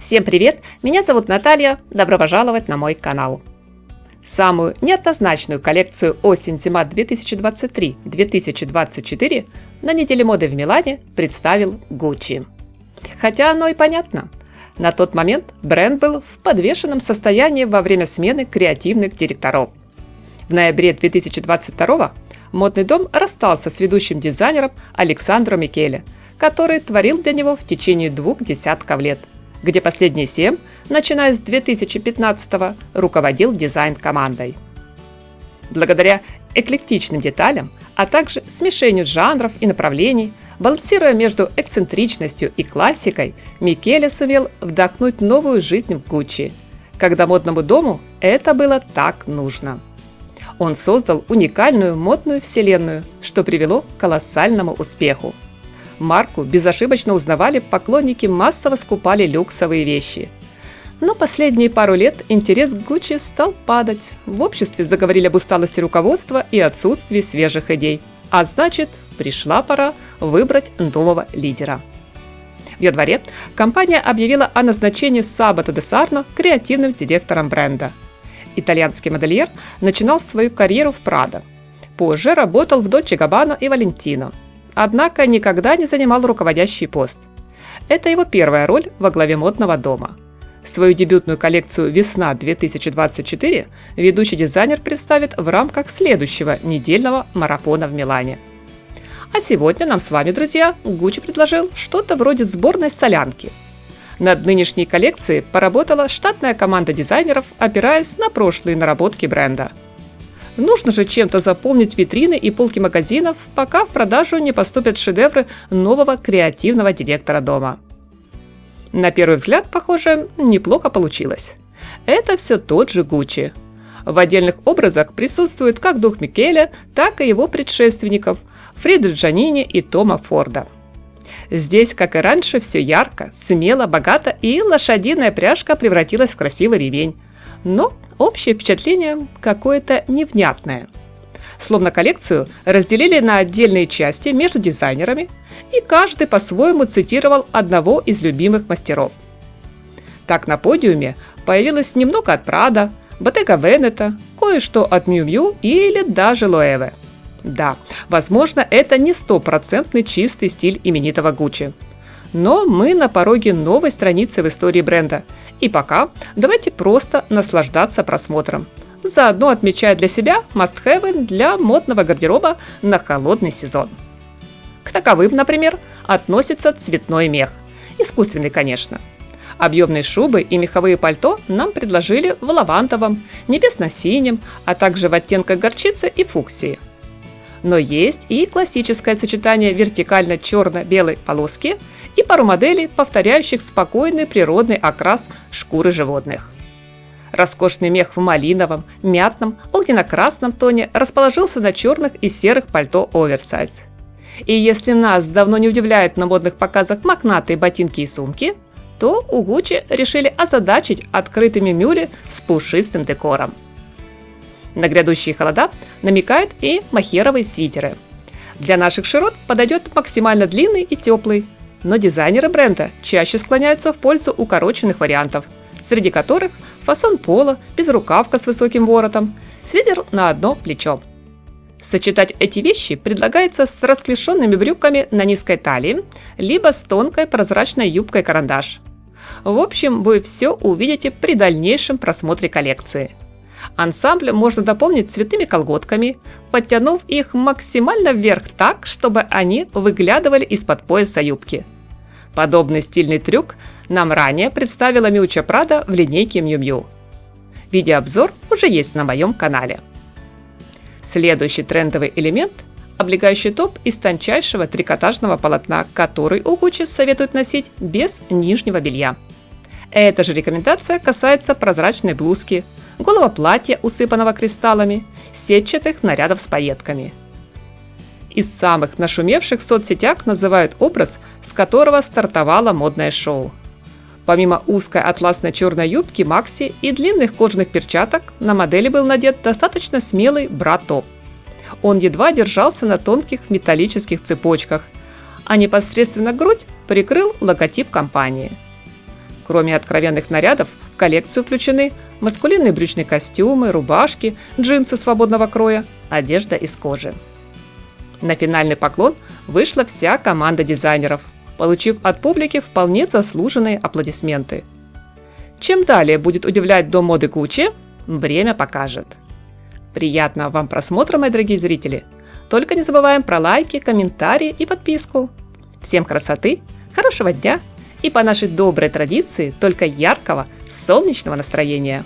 Всем привет! Меня зовут Наталья. Добро пожаловать на мой канал. Самую неоднозначную коллекцию осень-зима 2023-2024 на неделе моды в Милане представил Gucci. Хотя оно и понятно. На тот момент бренд был в подвешенном состоянии во время смены креативных директоров. В ноябре 2022 модный дом расстался с ведущим дизайнером Александром Микеле, который творил для него в течение 2 десятков лет, где последние 7, начиная с 2015-го, руководил дизайн-командой. Благодаря эклектичным деталям, а также смешению жанров и направлений, балансируя между эксцентричностью и классикой, Микеле сумел вдохнуть новую жизнь в Gucci, когда модному дому это было так нужно. Он создал уникальную модную вселенную, что привело к колоссальному успеху. Марку безошибочно узнавали поклонники, массово скупали люксовые вещи. Но последние пару лет интерес к Gucci стал падать. В обществе заговорили об усталости руководства и отсутствии свежих идей. А значит, пришла пора выбрать нового лидера. В январе компания объявила о назначении Сабато де Сарно креативным директором бренда. Итальянский модельер начинал свою карьеру в Прадо. Позже работал в Дольче Габбана и Валентино. Однако никогда не занимал руководящий пост. Это его первая роль во главе модного дома. Свою дебютную коллекцию «Весна-2024» ведущий дизайнер представит в рамках следующего недельного марафона в Милане. А сегодня нам с вами, друзья, Gucci предложил что-то вроде сборной солянки. Над нынешней коллекцией поработала штатная команда дизайнеров, опираясь на прошлые наработки бренда. Нужно же чем-то заполнить витрины и полки магазинов, пока в продажу не поступят шедевры нового креативного директора дома. На первый взгляд, похоже, неплохо получилось. Это все тот же Gucci. В отдельных образах присутствует как дух Микеле, так и его предшественников Фрида Джанини и Тома Форда. Здесь, как и раньше, все ярко, смело, богато, и лошадиная пряжка превратилась в красивый ремень. Но общее впечатление какое-то невнятное. Словно коллекцию разделили на отдельные части между дизайнерами, и каждый по-своему цитировал одного из любимых мастеров. Так на подиуме появилось немного от Прада, Bottega Veneta, кое-что от Miu Miu или даже Loewe. Да, возможно, это не стопроцентный чистый стиль именитого Gucci. Но мы на пороге новой страницы в истории бренда. И пока давайте просто наслаждаться просмотром, заодно отмечая для себя must-have для модного гардероба на холодный сезон. К таковым, например, относится цветной мех. Искусственный, конечно. Объемные шубы и меховые пальто нам предложили в лавандовом, небесно-синем, а также в оттенках горчицы и фуксии. Но есть и классическое сочетание вертикально черно-белой полоски и пару моделей, повторяющих спокойный природный окрас шкуры животных. Роскошный мех в малиновом, мятном, огненно-красном тоне расположился на черных и серых пальто оверсайз. И если нас давно не удивляют на модных показах мохнатые ботинки и сумки, то у Gucci решили озадачить открытыми мюли с пушистым декором. На грядущие холода намекают и мохеровые свитеры. Для наших широт подойдет максимально длинный и теплый, но дизайнеры бренда чаще склоняются в пользу укороченных вариантов, среди которых фасон поло, безрукавка с высоким воротом, свитер на одно плечо. Сочетать эти вещи предлагается с расклешенными брюками на низкой талии, либо с тонкой прозрачной юбкой-карандаш. В общем, вы все увидите при дальнейшем просмотре коллекции. Ансамбль можно дополнить цветными колготками, подтянув их максимально вверх так, чтобы они выглядывали из-под пояса юбки. Подобный стильный трюк нам ранее представила Miuccia Prada в линейке Miu Miu. Видеообзор уже есть на моем канале. Следующий трендовый элемент – облегающий топ из тончайшего трикотажного полотна, который у Gucci советуют носить без нижнего белья. Эта же рекомендация касается прозрачной блузки, голого платья, усыпанного кристаллами, сетчатых нарядов с пайетками. Из самых нашумевших в соцсетях называют образ, с которого стартовало модное шоу. Помимо узкой атласной черной юбки макси и длинных кожаных перчаток, на модели был надет достаточно смелый бра-топ. Он едва держался на тонких металлических цепочках, а непосредственно грудь прикрыл логотип компании. Кроме откровенных нарядов, в коллекцию включены маскулинные брючные костюмы, рубашки, джинсы свободного кроя, одежда из кожи. На финальный поклон вышла вся команда дизайнеров, получив от публики вполне заслуженные аплодисменты. Чем далее будет удивлять дом моды Gucci, время покажет. Приятного вам просмотра, мои дорогие зрители! Только не забываем про лайки, комментарии и подписку. Всем красоты, хорошего дня и по нашей доброй традиции только яркого, солнечного настроения!